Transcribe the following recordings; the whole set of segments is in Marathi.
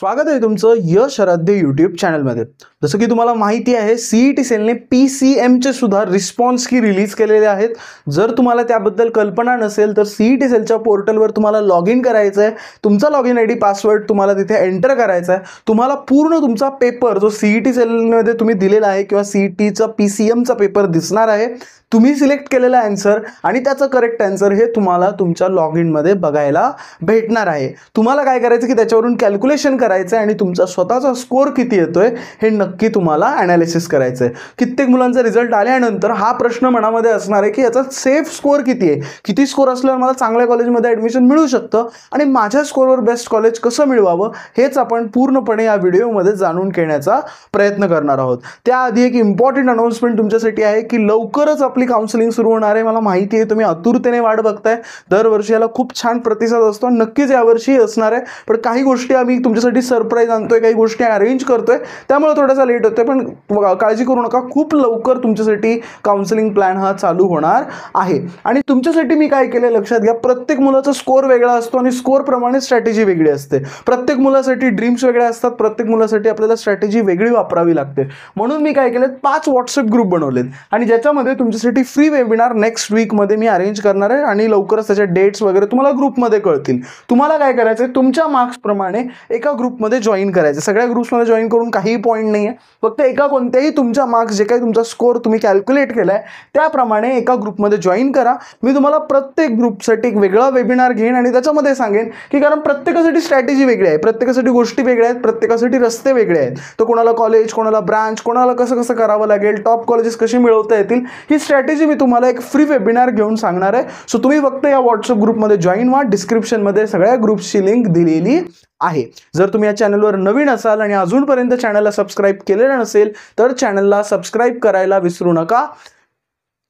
स्वागत आहे तुमचं यश आराध्य यूट्यूब चॅनलमध्ये। जसं की तुम्हाला माहिती आहे सीईटी सेलने पीसीएमचे सुद्धा रिस्पॉन्स की रिलीज केलेले आहेत। जर तुम्हाला त्याबद्दल कल्पना नसेल तर सीईटी सेलच्या पोर्टलवर तुम्हाला लॉग इन करायचं आहे। तुमचा लॉग इन आयडी पासवर्ड तुम्हाला तिथे एंटर करायचा आहे। तुम्हाला पूर्ण तुमचा पेपर जो सीईटी सेलमध्ये तुम्ही दिलेला आहे किंवा सीईटीचा पीसीएमचा पेपर दिसणार आहे। तुम्ही सिलेक्ट केलेला आन्सर आणि त्याचा करेक्ट आन्सर हे तुम्हाला तुमच्या लॉग इन मध्ये बघायला भेटणार आहे। तुम्हाला काय करायचं की त्याच्यावरून कॅल्क्युलेशन करायचं आहे आणि तुमचा स्वतःचा स्कोर किती येतोय हे नक्की तुम्हाला ॲनालिसिस करायचं आहे। कित्येक मुलांचा रिझल्ट आल्यानंतर हा प्रश्न मनामध्ये असणार आहे की याचा सेफ स्कोर किती आहे, किती स्कोर असल्यावर मला चांगल्या कॉलेजमध्ये ॲडमिशन मिळू शकतं आणि माझ्या स्कोरवर बेस्ट कॉलेज कसं मिळवावं हेच आपण पूर्णपणे या व्हिडिओमध्ये जाणून घेण्याचा प्रयत्न करणार आहोत। त्याआधी एक इम्पॉर्टंट अनाउन्समेंट तुमच्यासाठी आहे की लवकरच आपली काउन्सिलिंग सुरू होणार आहे। मला माहिती आहे तुम्ही आतुरतेने वाट बघताय। दरवर्षी याला खूप छान प्रतिसाद असतो, नक्कीच यावर्षी असणार आहे। पण काही गोष्टी आम्ही तुमच्यासाठी सरप्राईज आणतोय, काही गोष्टी अरेंज करतोय, त्यामुळे थोडासा लेट होतोय, पण काळजी करू नका, खूप लवकर तुमच्यासाठी काउन्सिलिंग प्लॅन हा चालू होणार आहे। आणि तुमच्यासाठी मी काय केलं लक्षात घ्या, प्रत्येक मुलाचा स्कोर वेगळा असतो आणि स्कोर प्रमाणे स्ट्रॅटेजी वेगळी असते। प्रत्येक मुलासाठी ड्रीम्स वेगळे असतात, प्रत्येक मुलासाठी आपल्याला स्ट्रॅटेजी वेगळी वापरावी लागते। म्हणून मी काय केलं, 5 व्हॉट्सअप ग्रुप बनवलेत आणि ज्याच्यामध्ये तुमच्यासाठी फ्री वेबिनार नेक्स्ट वीक मध्ये मी अरेंज करणार आहे आणि लवकरच त्याचे डेट्स वगैरे तुम्हाला ग्रुपमध्ये कळतील। तुम्हाला काय करायचं आहे, तुमच्या मार्क्स प्रमाणे एका ग्रुपमध्ये जॉईन करायचं। सगळ्या ग्रुप्समध्ये जॉईन करून काही पॉईंट नाही आहे, फक्त एका कोणत्याही तुमच्या मार्क्स जे काही तुमचा स्कोर तुम्ही कॅल्क्युलेट केलाय त्याप्रमाणे एका ग्रुपमध्ये जॉईन करा। मी तुम्हाला प्रत्येक ग्रुपसाठी एक वेगळा वेबिनार घेईन आणि त्याच्यामध्ये सांगेन की कारण प्रत्येकासाठी स्ट्रॅटेजी वेगळी आहे, प्रत्येकासाठी गोष्टी वेगळ्या आहेत, प्रत्येकासाठी रस्ते वेगळे आहेत। तर कोणाला कॉलेज, कोणाला ब्रांच, कोणाला कसं कसं करावं लागेल, टॉप कॉलेजेस कशी मिळवता येतील, ही स्ट्रॅटेजी मी तुम्हाला एक फ्री वेबिनार घेऊन सांगणार आहे। सो तुम्ही फक्त या व्हॉट्सअप ग्रुपमध्ये जॉईन व्हा। डिस्क्रिप्शनमध्ये सगळ्या ग्रुप्सची लिंक दिलेली आहे। जर तुम्ही या चॅनलवर नवीन असाल आणि अजूनपर्यंत चॅनलला सबस्क्राईब केलेलं नसेल तर चॅनलला सबस्क्राईब करायला विसरू नका।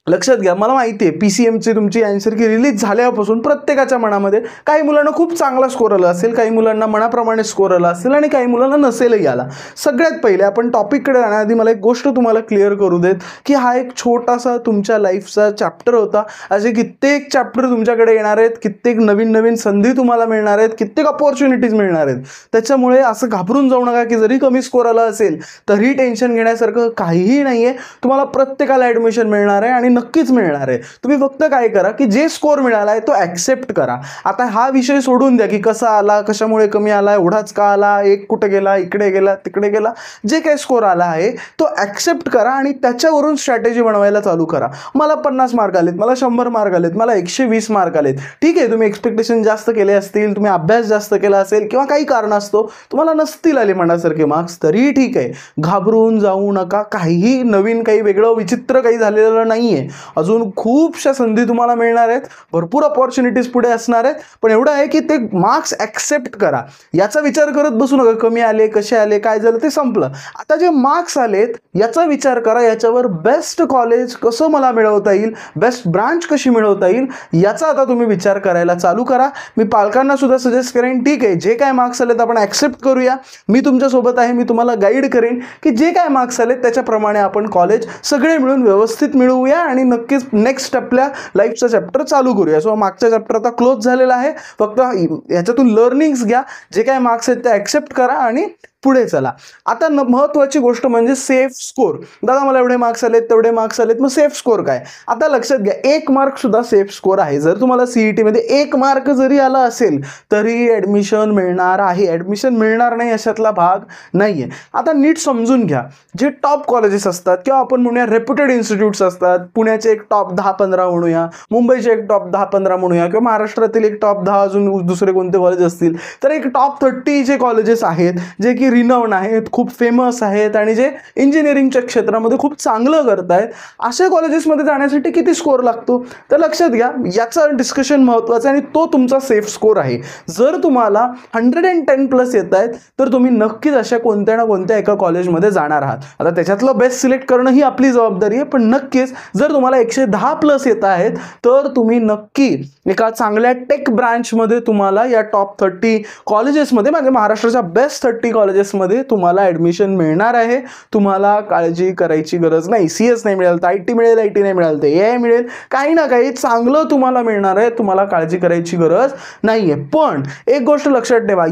लक्षात घ्या, मला माहिती आहे पीसीएमची तुमची आन्सर की रिलीज झाल्यापासून प्रत्येकाच्या मनामध्ये काही मुलांना खूप चांगला स्कोर आला असेल, काही मुलांना मनाप्रमाणे स्कोर आला असेल आणि काही मुलांना नसेलही आला। सगळ्यात पहिले आपण टॉपिककडे जाण्याआधी मला एक गोष्ट तुम्हाला क्लिअर करू देत की हा एक छोटासा तुमच्या लाईफचा चॅप्टर होता। असे कित्येक चॅप्टर तुमच्याकडे येणार आहेत, कित्येक नवीन नवीन संधी तुम्हाला मिळणार आहेत, कित्येक अपॉर्च्युनिटीज मिळणार आहेत। त्याच्यामुळे असं घाबरून जाऊ नका की जरी कमी स्कोर आला असेल तरी टेन्शन घेण्यासारखं काहीही नाही आहे। तुम्हाला प्रत्येकाला ॲडमिशन मिळणार आहे आणि नक्कीच मिळणार आहे। तुम्ही फक्त काय करा की जे स्कोर मिळाला आहे तो ॲक्सेप्ट करा। आता हा विषय सोडून द्या की कसा आला, कशामुळे कमी आला, एवढाच का आला, एक कुठे गेला, इकडे गेला, तिकडे गेला, जे काही स्कोर आला आहे तो ॲक्सेप्ट करा आणि त्याच्यावरून स्ट्रॅटेजी बनवायला चालू करा। मला 50 मार्क आलेत, मला 100 मार्क आलेत, मला 120 मार्क आलेत, ठीक आहे, तुम्ही एक्सपेक्टेशन जास्त केले असतील, तुम्ही अभ्यास जास्त केला असेल किंवा काही कारण असतो तुम्हाला नसतील आले मनासारखे मार्क्स, तरीही ठीक आहे, घाबरून जाऊ नका। काहीही नवीन, काही वेगळं विचित्र काही झालेलं नाहीये। अजून खूपशा संधी तुम्हाला मिळणार आहेत, भरपूर अपॉर्च्युनिटीज पुढे असणार आहेत, पण एवढं आहे की ते मार्क्स ॲक्सेप्ट करा। याचा विचार करत बसू नका कमी आले, कसे आले, काय झालं, ते संपलं। आता जे मार्क्स आलेत याचा विचार करा, याच्यावर बेस्ट कॉलेज कसं मला मिळवता येईल, बेस्ट ब्रांच कशी मिळवता येईल याचा आता तुम्ही विचार करायला चालू करा। मी पालकांना सुद्धा सजेस्ट करेन, ठीक आहे, जे काय मार्क्स आलेत आपण ॲक्सेप्ट करूया, मी तुमच्यासोबत आहे, मी तुम्हाला गाईड करेन की जे काय मार्क्स आलेत त्याच्याप्रमाणे आपण कॉलेज सगळे मिळून व्यवस्थित मिळवूया आणि नक्कीच नेक्स्ट आपल्या लाईफचा चॅप्टर चालू करूया। सो मागचा चॅप्टर आता क्लोज झालेला आहे, फक्त ह्याच्यातून लर्निंग्स घ्या, जे काय मार्क्स आहेत ते ॲक्सेप्ट करा आणि पुढे चला। आता महत्त्वाची गोष्ट म्हणजे सेफ स्कोर। दादा मला एवढे मार्क्स आलेत, तेवढे मार्क्स आलेत, मग सेफ स्कोर काय? आता लक्षात घ्या, 1 मार्क सुद्धा सेफ स्कोर आहे। जर तुम्हाला सीईटी मध्ये 1 मार्क जरी आला असेल तरी ॲडमिशन मिळणार आहे, ॲडमिशन मिळणार नाही अशातला भाग नाहीये। आता नीट समजून घ्या, जे टॉप कॉलेजेस असतात किंवा आपण म्हणूया रेप्युटेड इन्स्टिट्यूट्स असतात, पुण्याचे एक टॉप 10-15 म्हणूया, मुंबईचे एक टॉप 10-15 म्हणूया किंवा महाराष्ट्रातील एक टॉप 10 अजून दुसरे कोणते कॉलेज असतील, तर एक टॉप 30 जे कॉलेजेस आहेत जे की रिनाउंड आहेत, खूप फेमस आहेत आणि जे इंजिनिअरिंगच्या क्षेत्रामध्ये खूप चांगलं करतायत, अशा कॉलेजेसमध्ये जाण्यासाठी किती स्कोर लागतो तर लक्षात घ्या, याचं डिस्कशन महत्त्वाचं आहे आणि तो तुमचा सेफ स्कोर आहे। जर तुम्हाला 110 प्लस येत आहेत तर तुम्ही नक्कीच अशा कोणत्या ना कोणत्या एका कॉलेजमध्ये जाणार आहात। आता त्याच्यातलं बेस्ट सिलेक्ट करणं ही आपली जबाबदारी आहे, पण नक्कीच जर तुम्हाला 110 प्लस येत आहेत तर तुम्ही नक्की एका चांगल्या टेक ब्रांचमध्ये तुम्हाला या टॉप 30 कॉलेजेसमध्ये, म्हणजे महाराष्ट्राच्या बेस्ट 30 कॉलेजेस कॉलेजेसमध्ये तुम्हाला ॲडमिशन मिळणार आहे. तुम्हाला काळजी करायची गरज नाही. CS नाही मिळेल तर IT मिळेल, IT नाही मिळेल तर AI मिळेल, काही ना काही चांगलं तुम्हाला मिळणार आहे. तुम्हाला काळजी करायची गरज नाही आहे. पण एक गोष्ट लक्षात ठेवा,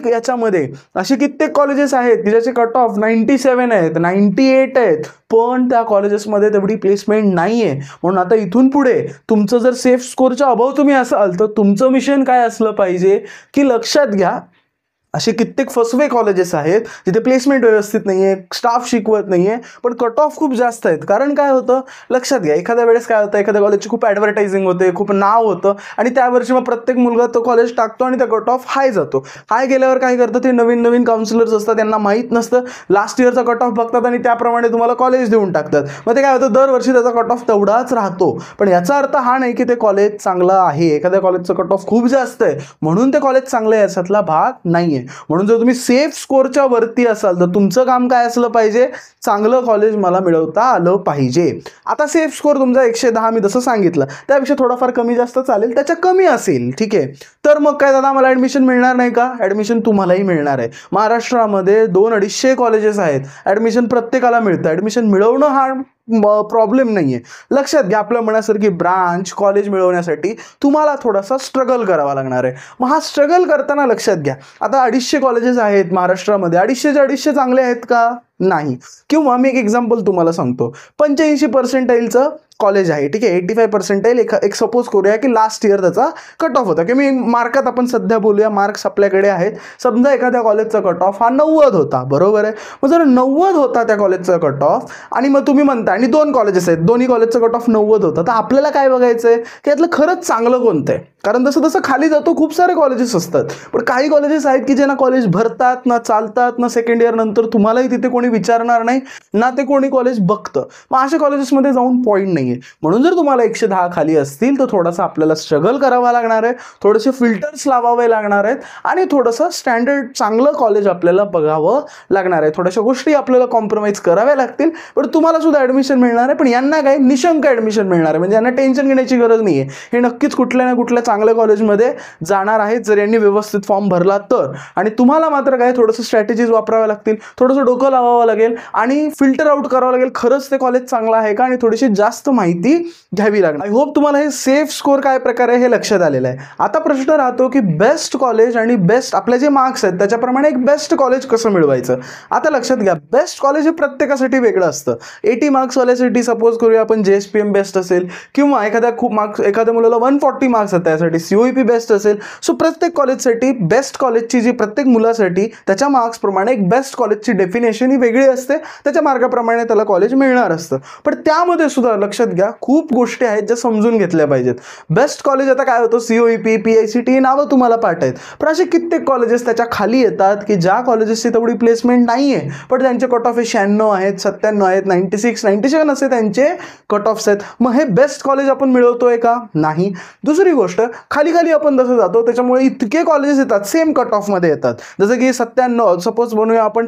याच्यामध्ये असे कित्येक कॉलेजेस आहेत की ज्याचे कट ऑफ 97 आहेत, 98 आहेत, पण त्या कॉलेजेसमध्ये तेवढी प्लेसमेंट नाही आहे. म्हणून आता इथून पुढे तुमचं जर सेफ स्कोरच्या अभाव तुम्ही असाल तर तुमचं मिशन काय असलं पाहिजे की लक्षात घ्या, असे कित्येक फसवे कॉलेजेस आहेत जिथे प्लेसमेंट व्यवस्थित नाही आहे, स्टाफ शिकवत नाही आहे, पण कट ऑफ खूप जास्त आहेत. कारण काय होतं लक्षात घ्या, एखाद्या वेळेस काय होतं, एखाद्या कॉलेजची खूप ॲडव्हर्टायझिंग होते, खूप नाव होतं आणि त्यावर्षी मग प्रत्येक मुलगा तो कॉलेज टाकतो आणि त्या कट ऑफ हाय जातो. हाय गेल्यावर काय करतं, ते नवीन नवीन काउन्सिलर्स असतात, त्यांना माहीत नसतं, लास्ट इयरचा कट ऑफ बघतात आणि त्याप्रमाणे तुम्हाला कॉलेज देऊन टाकतात. मग ते काय होतं, दरवर्षी त्याचा कट ऑफ तेवढाच राहतो. पण याचा अर्थ हा नाही की ते कॉलेज चांगलं आहे. एखाद्या कॉलेजचं कट ऑफ खूप जास्त आहे म्हणून ते कॉलेज चांगलं आहे याच्यातला भाग नाही आहे. म्हणून जर तुम्ही सेफ स्कोरच्या वरती असाल तर तुमचं काम काय असलं पाहिजे, चांगलं कॉलेज मला मिळवता आलं पाहिजे. आता सेफ स्कोर तुमचा 110 मी जसं सांगितलं त्यापेक्षा थोडाफार कमी जास्त चालेल, त्याच्या कमी असेल ठीक आहे, तर मग काय दादा मला ॲडमिशन मिळणार नाही का? ॲडमिशन तुम्हालाही मिळणार आहे. महाराष्ट्रामध्ये 200-250 कॉलेजेस आहेत, ॲडमिशन प्रत्येकाला मिळतं. ॲडमिशन मिळवणं हा प्रॉब्लेम नाही आहे. लक्षात घ्या, आपल्या मनासारखी ब्रांच कॉलेज मिळवण्यासाठी तुम्हाला थोडासा स्ट्रगल करावा लागणार आहे. मग हा स्ट्रगल करताना लक्षात घ्या, आता 250 कॉलेजेस आहेत महाराष्ट्रामध्ये, 250चे चांगले आहेत का? नाही. किंवा मी एक एक्झाम्पल तुम्हाला सांगतो, 85% कॉलेज आहे ठीक आहे, 85% एक सपोज करूया की लास्ट इयर त्याचा कट ऑफ होता, की मी मार्कात आपण सध्या बोलूया, मार्क्स आपल्याकडे आहेत. समजा एखाद्या कॉलेजचा कट ऑफ हा 90 होता, बरोबर आहे. मग जर 90 होता त्या कॉलेजचा कट ऑफ आणि मग तुम्ही म्हणता आणि 2 कॉलेजेस आहेत, दोन्ही कॉलेजचा कट ऑफ 90 होता, तर आपल्याला काय बघायचं आहे की यातलं खरंच चांगलं कोणतं आहे. कारण जसं जसं खाली जातो खूप सारे कॉलेजेस असतात, पण काही कॉलेजेस आहेत की ज्यांना कॉलेज भरतात ना, चालतात ना, सेकंड इयर नंतर तुम्हालाही तिथे कोणी विचारणार नाही ना, ते कोणी कॉलेज बघतं. मग अशा कॉलेजेसमध्ये जाऊन पॉईंट नाही आहे. म्हणून जर तुम्हाला 110 खाली असतील तर थोडासा आपल्याला स्ट्रगल करावा लागणार आहे, थोडेसे फिल्टर्स लावावे लागणार आहेत आणि थोडंसं स्टँडर्ड चांगलं कॉलेज आपल्याला बघावं लागणार आहे. थोड्याशा गोष्टी आपल्याला कॉम्प्रोमाइज कराव्या लागतील, पण तुम्हाला सुद्धा ॲडमिशन मिळणार आहे. पण यांना काय निशंक ॲडमिशन मिळणार आहे, म्हणजे यांना टेन्शन घेण्याची गरज नाही आहे. हे नक्कीच कुठल्या ना कुठल्या चांगल्या कॉलेजमध्ये जाणार आहेत जर यांनी व्यवस्थित फॉर्म भरला तर. आणि तुम्हाला मात्र काय थोडंसं स्ट्रॅटेजीज वापराव्या लागतील, थोडंसं डोकं लावावं लागेल आणि फिल्टर आउट करावं लागेल, खरंच ते कॉलेज चांगलं आहे का, आणि थोडीशी जास्त माहिती घ्यावी लागणार. आय होप तुम्हाला हे सेफ स्कोर काय प्रकार आहे हे लक्षात आलेलं आहे. आता प्रश्न राहतो की बेस्ट कॉलेज आणि बेस्ट आपले जे मार्क्स आहेत त्याच्याप्रमाणे एक बेस्ट कॉलेज कसं मिळवायचं. आता लक्षात घ्या, बेस्ट कॉलेज हे प्रत्येकासाठी वेगळं असतं. 80 मार्क्सवाल्यासाठी सपोज करूया आपण JSPM बेस्ट असेल, किंवा एखाद्या मुलाला 140 मार्क्स आहेत त्यासाठी COEP बेस्ट असेल. सो प्रत्येक कॉलेजसाठी बेस्ट कॉलेजची जी प्रत्येक मुलासाठी त्याच्या मार्क्सप्रमाणे एक बेस्ट कॉलेजची डेफिनेशन ही वेगळी असते, त्याच्या मार्काप्रमाणे त्याला कॉलेज मिळणार असतं. पण त्यामध्ये सुद्धा लक्षात घ्या खूप गोष्टी आहेत ज्या समजून घेतल्या पाहिजेत. बेस्ट कॉलेज आता काय होतं, COEP PICT नावं तुम्हाला पाठ आहेत, पण असे कित्येक कॉलेजेस त्याच्या खाली येतात की ज्या कॉलेजेसची तेवढी प्लेसमेंट नाही आहे, पण त्यांचे कट ऑफ 96 आहेत, 97 आहेत, 96 97 असे त्यांचे कट ऑफ्स आहेत. मग हे बेस्ट कॉलेज आपण मिळवतोय का? नाही. दुसरी गोष्ट, खाली खाली आपण जसं जातो त्याच्यामुळे इतके कॉलेजेस येतात सेम कट ऑफमध्ये येतात, जसं की 97 सपोज बनवूया आपण,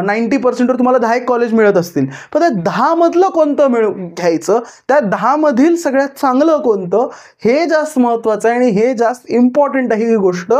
90% तुम्हाला 10 कॉलेज मिळत असतील, पण त्या 10 मधलं कोणतं घ्यायचं, त्या 10 मधील सगळ्यात चांगलं कोणतं हे जास्त महत्त्वाचं आहे आणि हे जास्त इम्पॉर्टंट आहे. ही गोष्ट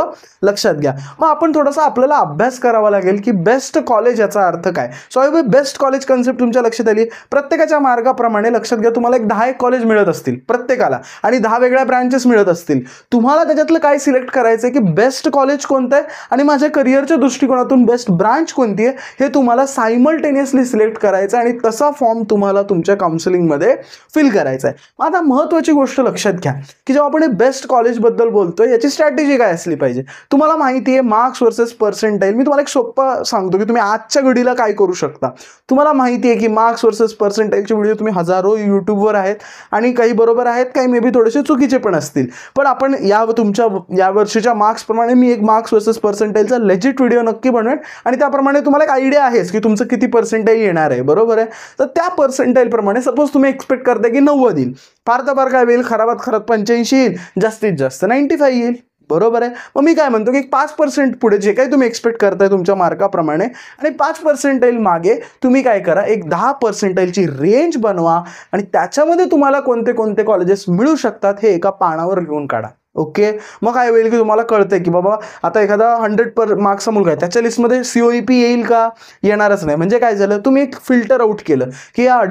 लक्षात घ्या. मग आपण थोडासा आपल्याला अभ्यास करावा लागेल की बेस्ट कॉलेज याचा अर्थ काय. सो बेस्ट कॉलेज कन्सेप्ट तुमच्या लक्षात आली. प्रत्येकाच्या मार्गाप्रमाणे लक्षात घ्या, तुम्हाला एक 10 कॉलेज मिळत असतील प्रत्येकाला आणि 10 वेगळ्या ब्रँचेस मिळत असतील. तुम्हाला त्याच्यातलं काय सिलेक्ट करायचं आहे की बेस्ट कॉलेज कोणतं आहे आणि माझ्या करिअरच्या दृष्टिकोनातून बेस्ट ब्रांच कोणती आहे हे तुम्हाला सायमल्टेनियसली सिलेक्ट करायचं आहे आणि तसा फॉर्म तुम्हाला तुमच्या काउन्सिलिंगमध्ये फिल करायचा आहे. आता महत्त्वाची गोष्ट लक्षात घ्या की जेव्हा आपण बेस्ट कॉलेजबद्दल बोलतोय याची स्ट्रॅटेजी काय असली पाहिजे. तुम्हाला माहिती आहे मार्क्स वर्सेस पर्सेंटाईल. मी तुम्हाला एक सोपं सांगतो की तुम्ही आजच्या घडीला काय करू शकता. तुम्हाला माहिती आहे की मार्क्स वर्सेस पर्सेंटाईलचे व्हिडिओ तुम्ही हजारो यूट्यूबवर आहेत आणि काही बरोबर आहेत, काही मे बी थोडेसे चुकीचे पण असतील. पण आपण तुमच्या या वर्षीच्या मार्क्सप्रमाणे मी एक मार्क्स वर्सेस पर्सेंटाईलचा लेजिट व्हिडिओ नक्की बनवेन आणि त्याप्रमाणे तुम्हाला एक आयडिया आहेच की तुमचं किती पर्सेंटाईल येणार आहे, बरोबर आहे. तर त्या पर्सेंटाईल प्रमाणे सपोज तुम्ही एक्सपेक्ट करताय की 90 येईल, फार तर फार काय होईल, खराबात खराब 85 येईल, जास्तीत जास्त 95 येईल, बरोबर आहे. मग मी काय म्हणतो की 5% पुढे जे काही तुम्ही एक्सपेक्ट करताय तुमच्या मार्काप्रमाणे आणि 5% मागे तुम्ही काय करा, एक 10% रेंज बनवा आणि त्याच्यामध्ये तुम्हाला कोणते कोणते कॉलेजेस मिळू शकतात हे एका पानावर लिहून काढा. ओके, मग काय होईल की तुम्हाला कळतंय की बाबा आता एखादा 100 मार्क्सचा मुलगा आहे, त्याच्या लिस्टमध्ये COEP येईल का? येणारच नाही. म्हणजे काय झालं, तुम्ही एक फिल्टर आउट केलं की या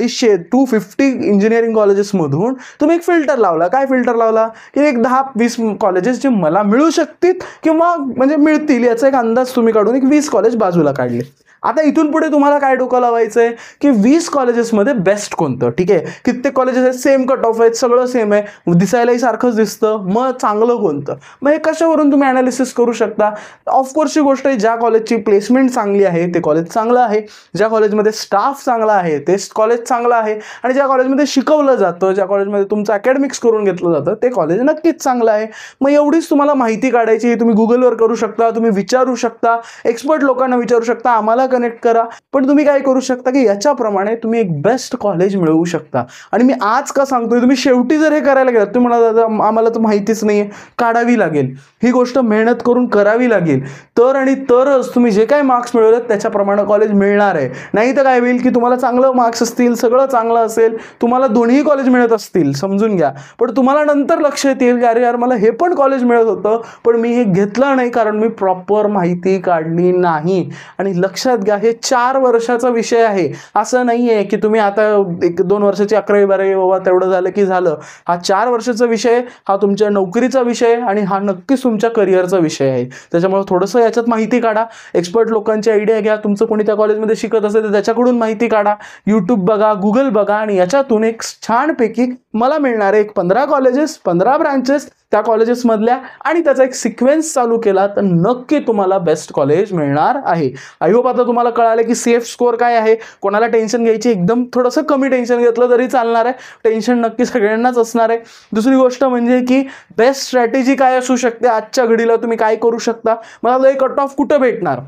250 इंजिनिअरिंग कॉलेजेसमधून तुम्ही एक फिल्टर लावला. काय फिल्टर लावला की एक 10-20 कॉलेजेस जे मला मिळू शकतील किंवा म्हणजे मिळतील याचा एक अंदाज तुम्ही काढून एक 20 कॉलेज बाजूला काढले. आता इथून पुढे तुम्हाला काय डोकं लावायचं आहे की 20 कॉलेजेसमध्ये बेस्ट कोणतं? ठीक आहे, कित्येक कॉलेजेस आहेत, सेम कट ऑफ आहेत, सगळं सेम आहे, दिसायलाही सारखंच दिसतं, मग चांगलं कोणतं? मग हे कशावरून तुम्ही ॲनालिसिस करू शकता? ऑफकोर्सची गोष्ट आहे, ज्या कॉलेजची प्लेसमेंट चांगली आहे ते कॉलेज चांगलं आहे, ज्या कॉलेजमध्ये स्टाफ चांगला आहे ते कॉलेज चांगलं आहे, आणि ज्या कॉलेजमध्ये शिकवलं जातं, ज्या कॉलेजमध्ये तुमचं अकॅडमिक्स करून घेतलं जातं ते कॉलेज नक्कीच चांगलं आहे. मग एवढीच तुम्हाला माहिती काढायची. तुम्ही गुगलवर करू शकता, तुम्ही विचारू शकता, एक्सपर्ट लोकांना विचारू शकता, आम्हाला कनेक्ट करा. पण तुम्ही काय करू शकता की याच्याप्रमाणे तुम्ही एक बेस्ट कॉलेज मिळवू शकता. आणि मी आज का सांगतोय, तुम्ही शेवटी जर हे करायला गेलात, तुम्ही म्हणाला आम्हाला तर माहितीच नाहीये, काढावी लागेल ही गोष्ट, मेहनत करून करावी लागेल, तर आणि तरच तुम्ही जे काही मार्क्स मिळवलेत त्याच्याप्रमाणे कॉलेज मिळणार आहे. नाही तर काय होईल की तुम्हाला चांगलं मार्क्स असतील, सगळं चांगलं असेल, तुम्हाला दोन्ही कॉलेज मिळत असतील, समजून घ्या, पण तुम्हाला नंतर लक्षात येईल की अरे यार मला हे पण कॉलेज मिळत होतं पण मी हे घेतलं नाही कारण मी प्रॉपर माहिती काढली नाही. आणि लक्षात घ्या, हे 4 वर्षाचा विषय आहे. असं नाही आहे की तुम्ही आता 1-2 वर्षाची 11वी-12वी बाबा तेवढं झालं की झालं. हा 4 वर्षाचा विषय, हा तुमच्या नोकरीचा विषय आणि हा नक्कीच तुमच्या करिअरचा विषय आहे. त्याच्यामुळे थोडंसं याच्यात माहिती काढा, एक्सपर्ट लोकांची आयडिया घ्या, तुमचं कोणी त्या कॉलेजमध्ये शिकत असेल तर त्याच्याकडून माहिती काढा, यूट्यूब बघा, गुगल बघा, आणि याच्यातून एक छानपैकी मला मिळणारे एक 15 कॉलेजेस, 15 ब्रांचेस त्या कॉलेजेसमधल्या, आणि त्याचा एक सिक्वेन्स चालू केला तर नक्की तुम्हाला बेस्ट कॉलेज मिळणार आहे. आय होप आता तुम्हाला कळालं की सेफ स्कोअर काय आहे. कोणाला टेन्शन घ्यायची, एकदम थोडंसं कमी टेन्शन घेतलं तरी चालणार आहे, टेन्शन नक्की सगळ्यांनाच असणार आहे. दुसरी गोष्ट म्हणजे की बेस्ट स्ट्रॅटेजी काय असू शकते, आजच्या घडीला तुम्ही काय करू शकता. मला एक कट ऑफ कुठं भेटणार,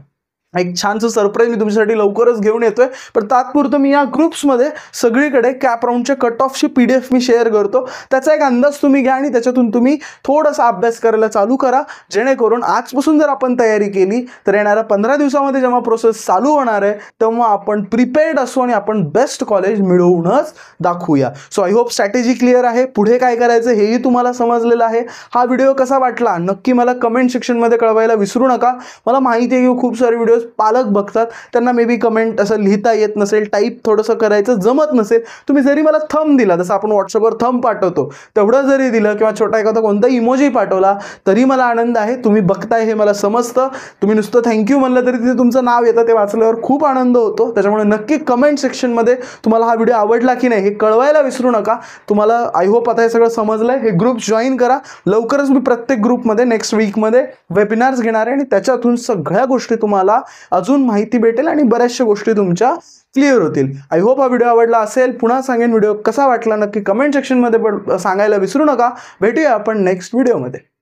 एक छानसं सरप्राईज मी तुमच्यासाठी लवकरच घेऊन येतोय. पण तात्पुरतं मी या ग्रुप्समध्ये सगळीकडे कॅप राऊंडच्या कट ऑफची PDF मी शेअर करतो. त्याचा एक अंदाज तुम्ही घ्या आणि त्याच्यातून तुम्ही थोडासा अभ्यास करायला चालू करा, जेणेकरून आजपासून जर आपण तयारी केली तर येणाऱ्या 15 दिवसामध्ये जेव्हा प्रोसेस चालू होणार आहे तेव्हा आपण प्रिपेअर्ड असू आणि आपण बेस्ट कॉलेज मिळवूनच दाखवूया. So I hope strategy clear आहे, पुढे काय करायचं हेही तुम्हाला समजलेलं आहे. हा व्हिडिओ कसा वाटला नक्की मला कमेंट सेक्शनमध्ये कळवायला विसरू नका. मला माहिती आहे की खूप सारे व्हिडिओज पालक बघतात, त्यांना मे बी कमेंट असं लिहिता येत नसेल, टाईप थोडंसं करायचं जमत नसेल. तुम्ही जरी मला थंब दिला, जसं आपण व्हॉट्सअपवर थंब पाठवतो तेवढं जरी दिलं किंवा छोटा एखादा कोणता इमोजी पाठवला तरी मला आनंद आहे. तुम्ही बघताय हे मला समजतं. तुम्ही नुसतं थँक्यू म्हणलं तरी तिथे तुमचं नाव येतं, ते वाचल्यावर खूप आनंद होतो. त्याच्यामुळे नक्की कमेंट सेक्शनमध्ये तुम्हाला हा व्हिडिओ आवडला की नाही हे कळवायला विसरू नका. तुम्हाला आय होप आता हे सगळं समजलंय. हे ग्रुप जॉईन करा. लवकरच मी प्रत्येक ग्रुपमध्ये नेक्स्ट वीकमध्ये वेबिनार्स घेणार आहे आणि त्याच्यातून सगळ्या गोष्टी तुम्हाला अजून माहिती भेटेल आणि बऱ्याचशा गोष्टी तुमच्या क्लिअर होतील. आय होप हा व्हिडिओ आवडला असेल. पुन्हा सांगेन, व्हिडिओ कसा वाटला नक्की कमेंट सेक्शनमध्ये सांगायला विसरू नका. भेटूया आपण नेक्स्ट व्हिडिओमध्ये.